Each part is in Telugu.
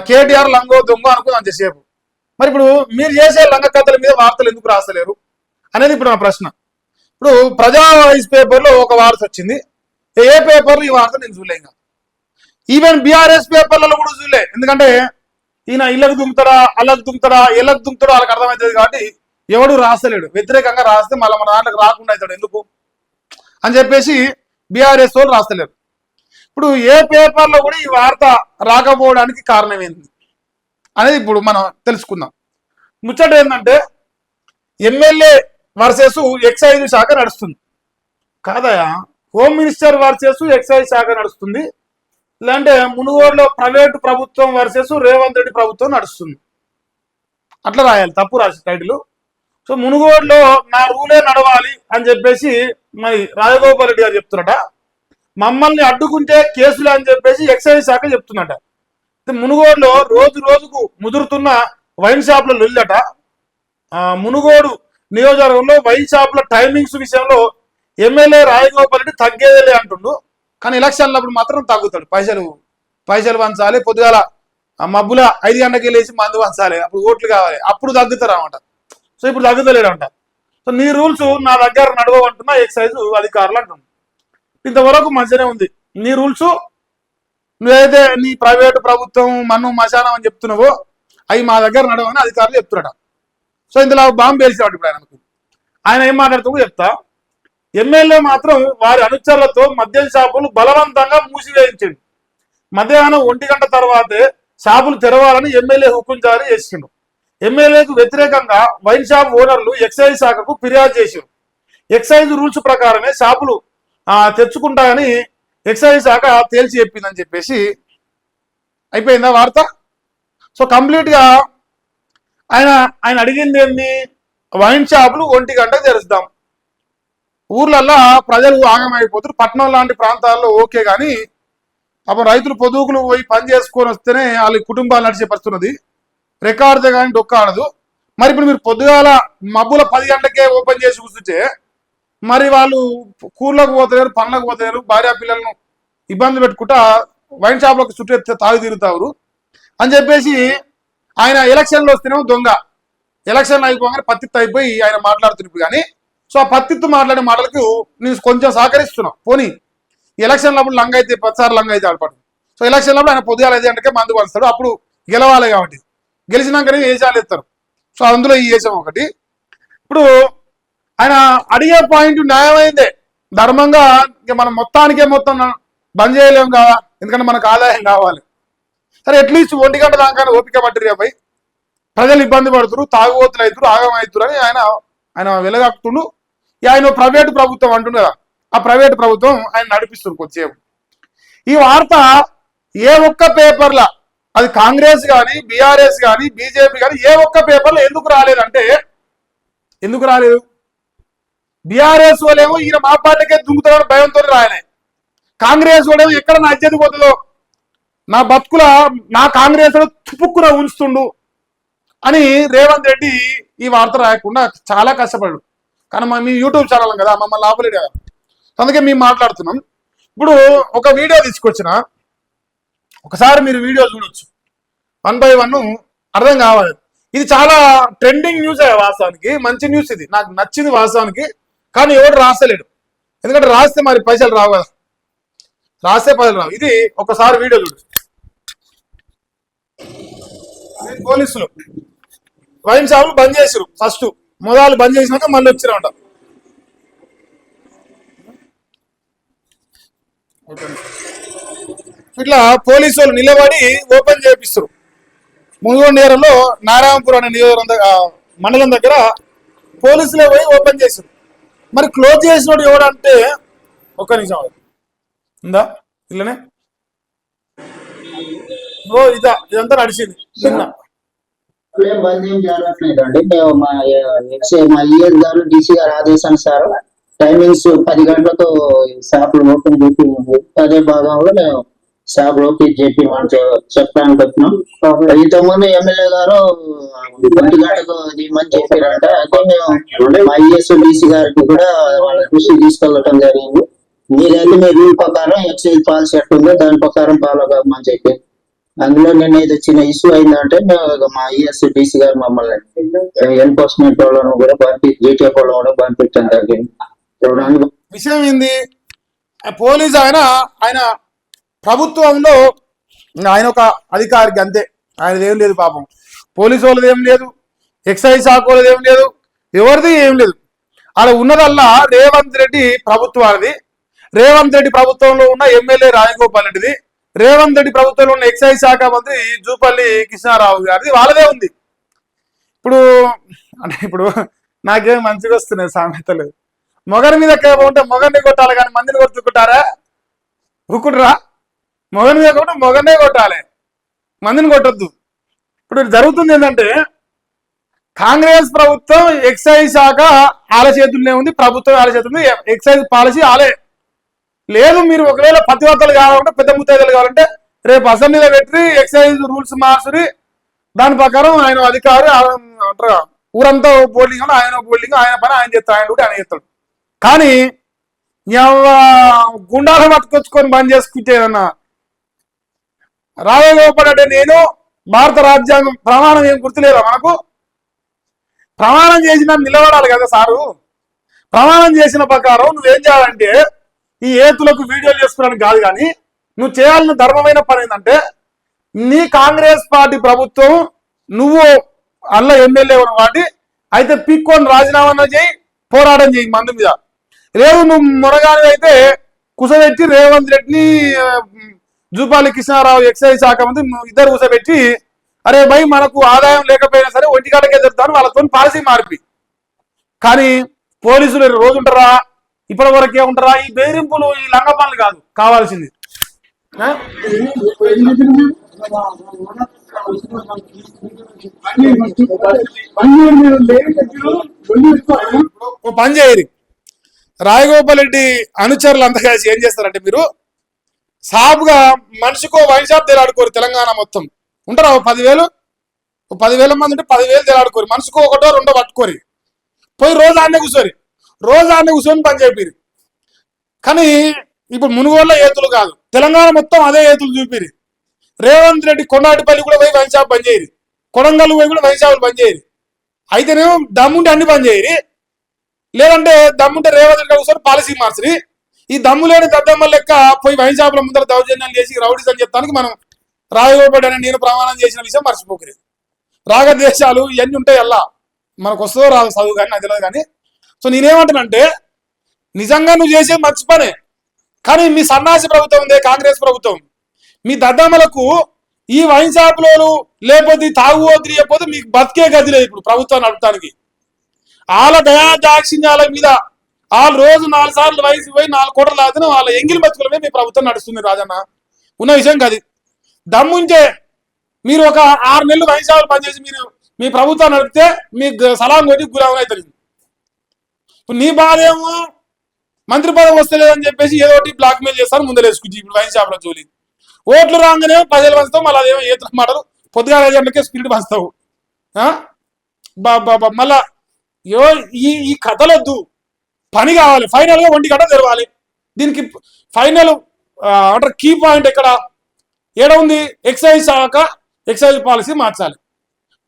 కేటీఆర్ లంగో దొంగ అనుకో అంతసేపు. మరి ఇప్పుడు మీరు చేసే లంగ కథల మీద వార్తలు ఎందుకు రాస్తలేరు అనేది ఇప్పుడు నా ప్రశ్న. ఇప్పుడు ప్రజా వాయిస్ పేపర్లో ఒక వార్త వచ్చింది, ఏ పేపర్లో ఈ వార్త నేను చూడలే. ఇంకా ఈవెన్ బీఆర్ఎస్ పేపర్లలో కూడా చూడలే. ఎందుకంటే ఈయన ఇళ్ళకు దుంకుతాడా, అల్లకు దుంకుతాడా, ఎళ్ళకు దుంకుతాడో వాళ్ళకి అర్థమవుతుంది కాబట్టి ఎవడు రాస్తలేడు. వ్యతిరేకంగా రాస్తే మళ్ళీ మన దాంట్లోకి రాకుండా అవుతాడు ఎందుకు అని చెప్పేసి బీఆర్ఎస్ వాళ్ళు రాస్తలేరు. ఇప్పుడు ఏ పేపర్లో కూడా ఈ వార్త రాకపోవడానికి కారణం ఏంటి అనేది ఇప్పుడు మనం తెలుసుకుందాం. ముచ్చట ఏంటంటే ఎమ్మెల్యే వర్సెస్ ఎక్సైజ్ శాఖ నడుస్తుంది కాదయా, హోమ్ మినిస్టర్ వర్సెస్ ఎక్సైజ్ శాఖ నడుస్తుంది. లేదంటే మునుగోడులో ప్రైవేటు ప్రభుత్వం వర్సెస్ రేవంత్ రెడ్డి ప్రభుత్వం నడుస్తుంది. అట్లా రాయాలి, తప్పు రాసి టైటిల్. సో మునుగోడులో నా రూలే నడవాలి అని చెప్పేసి మరి రాజగోపాల్ రెడ్డి గారు చెప్తున్నట. మమ్మల్ని అడ్డుకుంటే కేసులు అని చెప్పేసి ఎక్సైజ్ శాఖ చెప్తున్నట. మునుగోడులో రోజు రోజుకు ముదురుతున్న వైన్ షాప్ల లొల్లట. మునుగోడు నియోజకవర్గంలో వైన్ షాప్ల టైమింగ్స్ విషయంలో ఎమ్మెల్యే రాజగోపాల్ రెడ్డి తగ్గేదేలే అంటుండు. కానీ ఎలక్షన్లప్పుడు మాత్రం తగ్గుతాడు. పైసలు పంచాలి, పొద్దుగాల మబ్బుల 5 గంటలకి వెళ్ళేసి మందు పంచాలి, అప్పుడు ఓట్లు కావాలి, అప్పుడు తగ్గుతారు అన్నమాట. సో ఇప్పుడు తగ్గుతలేడంట. సో నీ రూల్స్ నా దగ్గర నడవంటున్నా ఎక్సైజ్ అధికారులు అంటున్నా. ఇంతవరకు మంచిగానే ఉంది నీ రూల్స్. నువ్వైతే నీ ప్రైవేటు ప్రభుత్వం మన్ను మశానం అని చెప్తున్నావో అవి మా దగ్గర నడవని అధికారులు చెప్తున్నాడు. సో ఇందులో బాంబు పేల్చేవాడు ఇప్పుడు ఆయన ఏం మాట్లాడుతూ చెప్తా. ఎమ్మెల్యే మాత్రం వారి అనుచరులతో మద్యం షాపులు బలవంతంగా మూసివేయించిండు. మధ్యాహ్నం 1 గంట తర్వాతే షాపులు తెరవాలని ఎమ్మెల్యే హుకుం జారీ చేసిండు. ఎమ్మెల్యేకు వ్యతిరేకంగా వైన్ షాప్ ఓనర్లు ఎక్సైజ్ శాఖకు ఫిర్యాదు చేశారు. ఎక్సైజ్ రూల్స్ ప్రకారమే షాపులు తెచ్చుకుంటాయని ఎక్సైజ్ శాఖ తేల్చి చెప్పిందని చెప్పేసి అయిపోయిందా వార్త. సో కంప్లీట్ గా ఆయన అడిగింది ఏంది, వైన్ షాపులు 1 గంటకు తెరుస్తాం. ఊర్లల్లో ప్రజలు ఆగమైపోతారు. పట్టణం లాంటి ప్రాంతాల్లో ఓకే, కానీ పాపం రైతులు పొదుగులు పోయి పని చేసుకొని వస్తేనే వాళ్ళ కుటుంబాలు నడిచే పరిస్థితున్నది. రికార్డుదే కానీ డొక్కాడదు. మరి ఇప్పుడు మీరు పొద్దుగాల మబ్బుల 10 గంటలకే ఓపెన్ చేసి కూర్చుంటే మరి వాళ్ళు కూర్లకు పోతలేరు, పనులకు పోతలేరు, భార్య పిల్లలను ఇబ్బంది పెట్టుకుంటా వైన్ షాప్లకు చుట్టూ తాగి తిరుగుతారు అని చెప్పేసి ఆయన ఎలక్షన్లో వస్తేనేమో దొంగ. ఎలక్షన్ అయిపోగానే పత్తిత్తు అయిపోయి ఆయన మాట్లాడుతున్నప్పుడు. కానీ సో ఆ పత్తిత్తు మాట్లాడే మాటలకు నేను కొంచెం సహకరిస్తున్నావు. పోనీ ఎలక్షన్లప్పుడు లంగ అయితే 10 సార్లు లంగ అయితే ఆడపడు. సో ఎలక్షన్లప్పుడు ఆయన పొద్దుగాల 5 గంటకే మందు పలుస్తాడు. అప్పుడు గెలవాలి కాబట్టి గెలిచినాకనే వేసాలు ఎత్తారు. సో అందులో ఈ వేసాం ఒకటి. ఇప్పుడు ఆయన అడిగే పాయింట్ న్యాయమైందే, ధర్మంగా. ఇంకా మనం మొత్తానికే మొత్తం బంద్ చేయలేము కదా, ఎందుకంటే మనకు ఆదాయం కావాలి. సరే అట్లీస్ట్ 1 గంట దాకా ఓపిక పట్టిరు అబ్బాయి, ప్రజలు ఇబ్బంది పడుతున్నారు, తాగుబోతులు అవుతారు, ఆగమవుతారు అని ఆయన వెలగక్తుండు. ఆయన ప్రైవేటు ప్రభుత్వం అంటుండు కదా, ఆ ప్రైవేటు ప్రభుత్వం ఆయన నడిపిస్తుంది కొద్దిసేపు. ఈ వార్త ఏ ఒక్క పేపర్ల, అది కాంగ్రెస్ కానీ బీఆర్ఎస్ కానీ బీజేపీ కానీ ఏ ఒక్క పేపర్లో ఎందుకు రాలేదంటే, ఎందుకు రాలేదు? బీఆర్ఎస్ వాళ్ళేమో ఈయన మా పార్టీకే దుంకుతాడని భయంతో రాయలే. కాంగ్రెస్ వాళ్ళేమో ఎక్కడ నా అజ్జతి పోతుందో, నా బతుకుల నా కాంగ్రెస్ తుపుక్కున ఉంచుతుండు అని రేవంత్ రెడ్డి ఈ వార్త రాయకుండా చాలా కష్టపడు. కానీ మీ యూట్యూబ్ ఛానల్ కదా, మమ్మల్ని ఆపలేడు కదా, అందుకే మేము మాట్లాడుతున్నాం. ఇప్పుడు ఒక వీడియో తీసుకొచ్చిన, ఒకసారి మీరు వీడియో చూడొచ్చు. 1 by 1 అర్థం కావాలి. ఇది చాలా ట్రెండింగ్ న్యూస్ వాస్తవానికి, మంచి న్యూస్ ఇది, నాకు నచ్చింది వాస్తవానికి. కానీ ఎవడు రాస్తలేడు, ఎందుకంటే రాస్తే మరి పైసలు రావు కదా, రాస్తే పైసలు రావు. ఇది ఒకసారి వీడియో చూడు. పోలీసులు వైన్ షాపులు బంద్ చేసిరు. ఫస్ట్ మొదలు బంద్ చేసినాక మళ్ళీ వచ్చినామంట. ఇట్లా పోలీసు వాళ్ళు నిలబడి ఓపెన్ చేపిస్తారు. మునుగోడు నేరంలో నారాయణపూర్ అనే నియోజకవర్గం మండలం దగ్గర పోలీసులే పోయి ఓపెన్ చేశారు. మరి క్లోజ్ చేసినోడు ఎవడంటే, ఒక్క నిమిషం ఉందా ఇల్లనే, ఇదంతా నడిచింది నిన్న. బంద్ ఏం జరగట్లేదండి. మేము మా ఈఎస్ గారు డీసీ గారు ఆదేశానుసారం టైమింగ్స్ 10 గంటలతో షాపులు ఓపెన్ చేసి అదే భాగంలో మేము షాపులు ఓపెన్ చేసి చెప్పడానికి వచ్చినాం. ఇంతకుముందు ఎమ్మెల్యే గారు 10 గంటలకు మంచి చెప్పారంట. అదే మేము మా ఈఎస్ డీసీ గారికి కూడా వాళ్ళ దృష్టి తీసుకెళ్ళటం జరిగింది. మీరైతే మీ రూల్ ప్రకారం ఎక్సైజ్ పాలసీ ఎట్టుందో దాని ప్రకారం ఫాలో కామని చెప్పి అందులో నిన్న ఇది చిన్న ఇష్యూ అయిందంటే మా డిసి గారు మమ్మల్ని ఎన్ఫోర్స్మెంట్ వాళ్ళను కూడా జీటీఎఫ్ వాళ్ళను కూడా పంపించడం జరిగింది. ఇప్పుడు విషయం ఏంది? పోలీసు ఆయన ప్రభుత్వంలో ఆయన ఒక అధికారికి అంతే, ఆయనది ఏం లేదు పాపం. పోలీసు వాళ్ళది ఏం లేదు, ఎక్సైజ్ శాఖ వాళ్ళది ఏం లేదు, ఎవరిది ఏం లేదు. అలా ఉన్నదల్లా రేవంత్ రెడ్డి ప్రభుత్వానికి, రేవంత్ రెడ్డి ప్రభుత్వంలో ఉన్న ఎమ్మెల్యే రాజగోపాల్ రెడ్డిది, రేవంత్ రెడ్డి ప్రభుత్వంలో ఉన్న ఎక్సైజ్ శాఖ మంత్రి జూపల్లి కృష్ణారావు గారిది, వాళ్ళదే ఉంది. ఇప్పుడు నాకేం మంచిగా వస్తున్నాయి సామెతలు. మొగని మీద ఉంటే మొగన్ని కొట్టాలి కానీ మందిని కొట్టుకుంటారా? ఊకుంటారా? మొగని మీద కొట్టు మొగనే కొట్టాలి, మందిని కొట్టొద్దు. ఇప్పుడు జరుగుతుంది ఏంటంటే కాంగ్రెస్ ప్రభుత్వం ఎక్సైజ్ శాఖ ఆల చేతుల్లోనే ఉంది, ప్రభుత్వం ఆల చేతుల్లో ఎక్సైజ్ పాలసీ ఆలే లేదు. మీరు ఒకవేళ పతివర్తలు కావాలంటే, పెద్ద ముత్తైదులు కావాలంటే రేపు అసెంబ్లీలో పెట్టి ఎక్సైజ్ రూల్స్ మార్చుని దాని ప్రకారం ఆయన అధికారి అంటారు ఊరంతా బోర్డింగ్, ఆయన బోర్డింగ్, ఆయన పని ఆయన చేస్తాడు, ఆయన డ్యూటీ ఆయన చేస్తాడు. కానీ గుండాలు పట్టుకొచ్చుకొని బంద్ చేసుకుంటే ఏదన్నా రాజగోపాల్ నేను భారత రాజ్యాంగం ప్రమాణం ఏం గుర్తులేదా మనకు? ప్రమాణం చేసిన నిలబడాలి కదా సారు. ప్రమాణం చేసిన ప్రకారం నువ్వేం చేయాలంటే ఈ ఏతులకు వీడియోలు చేసుకోవడానికి కాదు, కానీ నువ్వు చేయాల్సిన ధర్మమైన పని ఏంటంటే నీ కాంగ్రెస్ పార్టీ ప్రభుత్వం నువ్వు అల్ల ఎమ్మెల్యే ఉన్న వాటి అయితే పిక్కొని రాజీనామా చేయి, పోరాటం చేయి మందు మీద. లేదు నువ్వు మొరగాని అయితే కుసబెట్టి రేవంత్ రెడ్డిని జూపాలి కృష్ణారావు ఎక్సైజ్ శాఖ మంత్రి ఇద్దరు కుసబెట్టి అరే భయ్ మనకు ఆదాయం లేకపోయినా సరే ఒంటిగడకే చెప్తాను వాళ్ళతో పాలసీ మార్పి. కానీ పోలీసులు రోజు ఉంటారా, ఇప్పటి వరకే ఉంటారా? ఈ బెదిరింపులు, ఈ లంగ పనులు కాదు కావాల్సింది. పని చేయరు రాజగోపాల్ రెడ్డి అనుచరులు అంతా కలిసి ఏం చేస్తారంటే మీరు సాపుగా మనిషికో వైన్ షాప్ తెలాడుకోరు. తెలంగాణ మొత్తం ఉంటారా 10,000 మంది ఉంటే 10,000 తెలాడుకోరు. మనిషికో ఒకటో రెండో పట్టుకోరి పోయి రోజు ఆడనే కూర్చొని పని చేపిరు. కానీ ఇప్పుడు మునుగోళ్ళ ఏతులు కాదు, తెలంగాణ మొత్తం అదే ఏతులు చూపిరు. రేవంత్ రెడ్డి కొండాటిపల్లి కూడా పోయి వైన్ షాప్ బంద్ చేయరు, కొడంగల్ పోయి కూడా వైన్ షాపులు బంద్ చేయరు. అయితేనేమో దమ్ముంటే అన్ని బంద్ చేయరు, లేదంటే దమ్ముంటే రేవంత్ రెడ్డి కూర్చొని పాలసీ మార్చరి. ఈ దమ్ము లేని దద్దమ్మ లెక్క పోయి వైన్ షాపుల ముందర దౌర్జన్యాలు చేసి రౌడీస్ అని చెప్తానికి మనం రాజగోపాల్ అని నేను ప్రమాణం చేసిన విషయం మర్చిపోకలేదు. రాగద్వేషాలు ఇవన్నీ ఉంటాయి, అల్లా మనకు వస్తుందో రాదు చదువు కానీ నాకు తెలియదు. కానీ సో నేనేమంటానంటే నిజంగా నువ్వు చేసేది మంచి పనే, కానీ మీ సన్నాసి ప్రభుత్వం ఉందే కాంగ్రెస్ ప్రభుత్వం, మీ దద్దమ్మలకు ఈ వైన్ షాపులోను లేకపోతే తాగుబోతులు లేకపోతే మీకు బతికే గది లేదు. ఇప్పుడు ప్రభుత్వాన్ని నడపడానికి వాళ్ళ దయా దాక్షిణ్యాల మీద వాళ్ళు రోజు 4 సార్లు వయసు పోయి 4 కోట్ల లాగితే వాళ్ళ ఎంగిలి బతుకులమే మీ ప్రభుత్వం నడుస్తుంది. రాజన్న ఉన్న విషయం కాదు. దమ్ముంటే మీరు ఒక 6 నెలలు వైన్ షాపులు పనిచేసి మీరు మీ ప్రభుత్వాన్ని నడిపితే మీకు సలాం కొట్టి గురవున అవుతుంది. ఇప్పుడు నీ బాధ ఏమో మంత్రి పదవి వస్తలేదని చెప్పేసి ఏదో ఒకటి బ్లాక్ మెయిల్ చేస్తారు ముందరేసుకుంచి. ఇప్పుడు వైన్ షాపుల జోలి ఓట్లు రాగానే 10,000 పంచుతావు, మళ్ళీ అదేమో ఏతులు మాటలు పొద్దుగా 5 గంటలకే స్పీడ్ పంచుతావు. మళ్ళా ఈ కథలొద్దు, పని కావాలి. ఫైనల్ గా 1 గంట తెరవాలి. దీనికి ఫైనల్ అంటే కీ పాయింట్ ఎక్కడ ఏడ ఉంది? ఎక్సైజ్ శాఖ ఎక్సైజ్ పాలసీ మార్చాలి,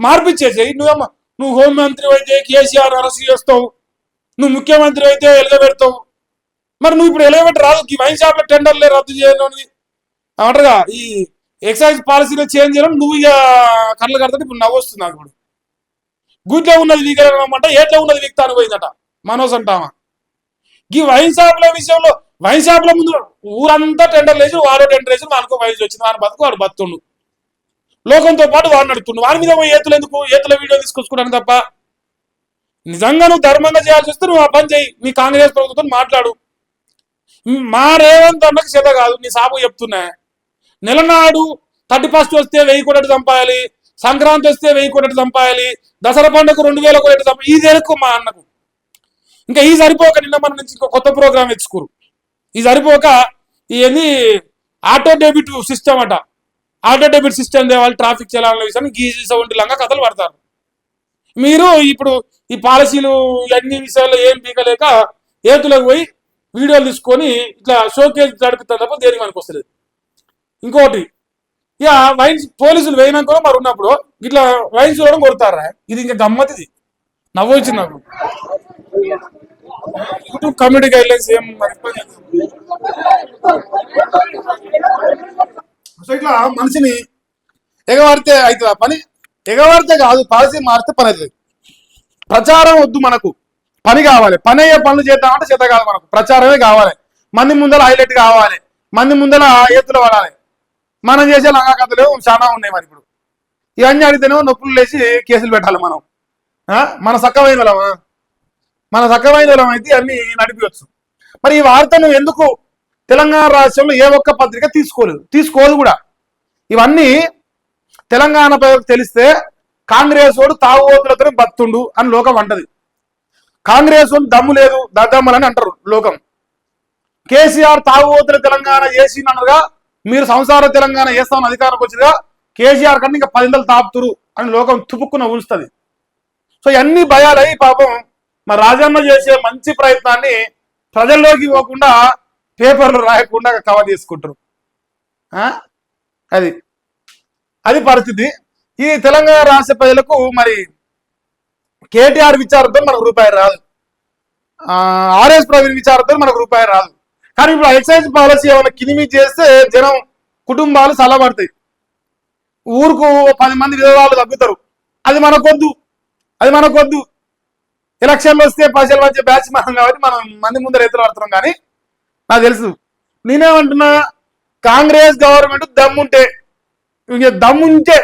మార్పిచ్చేసేయి. నువ్వు హోంమంత్రి అయితే కేసీఆర్ అరెస్ట్ చేస్తావు, నువ్వు ముఖ్యమంత్రి అయితే ఎలగబెడతావు. మరి నువ్వు ఇప్పుడు ఎలగబెట్టి రాదు. ఈ వైన్ షాప్ల టెండర్లే రద్దు చేయను అంటారుగా, ఈ ఎక్సైజ్ పాలసీలో చేంజ్ చేయడం నువ్వు ఇక కళ్ళు కడతాడు. ఇప్పుడు నవ్వు వస్తుంది నాకు. ఇప్పుడు గుడ్లో ఉన్నది వీకరమంటే ఏట్లో ఉన్నది వీక్తాను పోయిందట మనోజ్ అంటామా. ఈ వైన్ షాప్ల విషయంలో వైన్ షాప్ల ముందు ఊరంతా టెండర్లు వేసి వాడో టెండర్ వేసి వానికి వయసు వచ్చింది, వాని బతుకు వాడు బతుండు, లోకంతో పాటు వాడు నడుతుండు. వాని మీద ఏతులు ఎందుకు? ఏతుల వీడియో తీసుకొచ్చుకోవడానికి తప్ప. నిజంగా నువ్వు ధర్మంగా చేయాల్సి వస్తే నువ్వు ఆ పని చేయి. మీ కాంగ్రెస్ ప్రభుత్వం మాట్లాడు. మా రేవంత్ అన్నకు చేత కాదు, నీ సాపు చెప్తున్నా. నెలనాడు 31 వస్తే 1000 కోట్లు చంపాలి, సంక్రాంతి వస్తే 1000 కోట్లు చంపాలి, దసరా పండుగ 2,000 కోట్లు చంపాలి. ఇది ఎరుకు మా అన్నకు. ఇంకా ఈ సరిపోక నిన్న మన నుంచి ఇంకో కొత్త ప్రోగ్రామ్ తెచ్చుకోరు. ఈ సరిపోక ఇవన్నీ ఆటో డెబిట్ సిస్టమ్ అట. ఆటో డెబిట్ సిస్టమ్ తేవాలి ట్రాఫిక్ చలాల విషయాన్ని గీజీ వంటిలాగా కథలు పడతారు. మీరు ఇప్పుడు ఈ పాలసీలు ఇవన్నీ విషయాల్లో ఏం పీకలేక ఏతులకు పోయి వీడియోలు తీసుకొని ఇట్లా షోకేజ్ నడిపిస్తారు తప్ప దేనికి మనకు వస్తలేదు. ఇంకోటి ఇక వైన్స్ పోలీసులు వేయినాక మరి ఉన్నప్పుడు ఇట్లా వైన్స్ చూడడం కొడతారా, ఇది ఇంకా గమ్మత్, ఇది నవ్వు వచ్చింది నాకు. యూట్యూబ్ కమ్యూనిటీ గైడ్ లైన్స్ ఏం మరి సో ఇట్లా మనిషిని ఎగవాడితే అవుతుందా పని? ఎగవాడితే కాదు, పాలసీ మారితే పని అవుతుంది. ప్రచారం వద్దు మనకు, పని కావాలి. పని అయ్యే పనులు చేద్దామంటే చేత కాదు, మనకు ప్రచారమే కావాలి. మంది ముందర హైలైట్ కావాలి, మంది ముందర ఎత్తులు పడాలి. మనం చేసే లంగా కథలు చాలా ఉన్నాయి. మరి ఇప్పుడు ఇవన్నీ అడిగితేనే నొప్పులు లేచి కేసులు పెట్టాలి మనం. మన సక్కమైన వాళ్ళమా? మన సక్కమైన వాళ్ళం అయితే అన్ని నడిపించవచ్చు. మరి ఈ వార్తను ఎందుకు తెలంగాణ రాష్ట్రంలో ఏ ఒక్క పత్రిక తీసుకోదు కూడా. ఇవన్నీ తెలంగాణ ప్రజలకు తెలిస్తే కాంగ్రెస్ వాడు తాగుబోతులతో బతుండు అని లోకం అంటది. కాంగ్రెస్ వాడు దమ్ము లేదు దద్దమ్మలని అంటారు లోకం. కేసీఆర్ తాగుబోతుల తెలంగాణ చేసిందనగా మీరు సంసార తెలంగాణ చేస్తామని అధికారంకి వచ్చిందిగా, కేసీఆర్ కన్నా ఇంకా 10 తాపుతురు అని లోకం తుపుక్కున ఊలుస్తుంది. సో ఇవన్నీ భయాలై పాపం మరి రాజన్న చేసే మంచి ప్రయత్నాన్ని ప్రజల్లోకి పోకుండా పేపర్లు రాయకుండా కవర్ చేసుకుంటారు. అది పరిస్థితి. ఈ తెలంగాణ రాష్ట్ర ప్రజలకు మరి కేటీఆర్ విచారంతో మనకు రూపాయి రాదు, ఆర్ఎస్ ప్రవీణ్ విచారంతో మనకు రూపాయి రాదు. కానీ ఇప్పుడు ఎక్సైజ్ పాలసీ ఏమైనా కినిమి చేస్తే జనం కుటుంబాలు చల్లబడతాయి. ఊరుకు 10 మంది విధవాళ్ళు తగ్గుతారు. అది మనకొద్దు. ఎలక్షన్లు వస్తే పైసలు వచ్చే బ్యాచ్ మనం కాబట్టి మనం మంది ముందర ఎత్తులు పడుతున్నాం. కానీ నాకు తెలుసు, నేనేమంటున్నా, కాంగ్రెస్ గవర్నమెంట్ దమ్ముంటే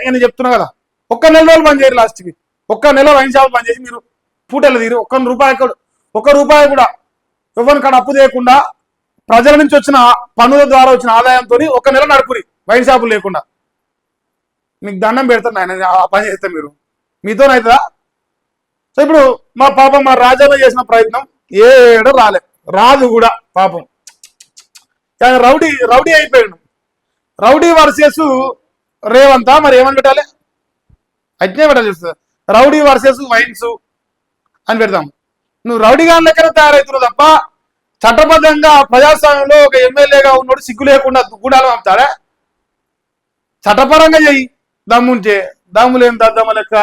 నేను చెప్తున్నా కదా, 1 నెల రోజులు పని చేయరు. లాస్ట్కి 1 నెల వైన్ షాప్ పని చేసి మీరు పూటలు తీరు. 1 రూపాయి కూడా ఎవరిని కాడ అప్పు చేయకుండా ప్రజల నుంచి వచ్చిన పన్నుల ద్వారా వచ్చిన ఆదాయంతో 1 నెల నడుపురి వైన్ షాపులు లేకుండా. మీకు దండం పెడతాను ఆయన ఆ పని చేస్తే మీతోనవుతుందా? సో ఇప్పుడు మా రాజన్న చేసిన ప్రయత్నం ఏడో రాదు కూడా పాపం. రౌడీ అయిపోయాడు. రౌడీ వర్సెస్ రేవంతా మరి ఏమని పెట్టాలి? అట్నే పెట్టాలి. రౌడీ వర్సెస్ వైన్స్ అని పెడతాం. నువ్వు రౌడీగా లెక్కన తయారవుతున్నావు తప్ప చట్టబద్ధంగా ప్రజాస్వామ్యంలో ఒక ఎమ్మెల్యేగా ఉన్నాడు సిగ్గు లేకుండా గూడాలు పంపుతారా? చట్టపరంగా చెయ్యి దమ్ముంటే. దమ్ము లేని దద్దమ్మ లెక్క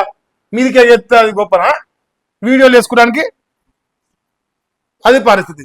మీదికే చెప్తే అది గొప్పనా? వీడియోలు వేసుకోవడానికి అది పరిస్థితి.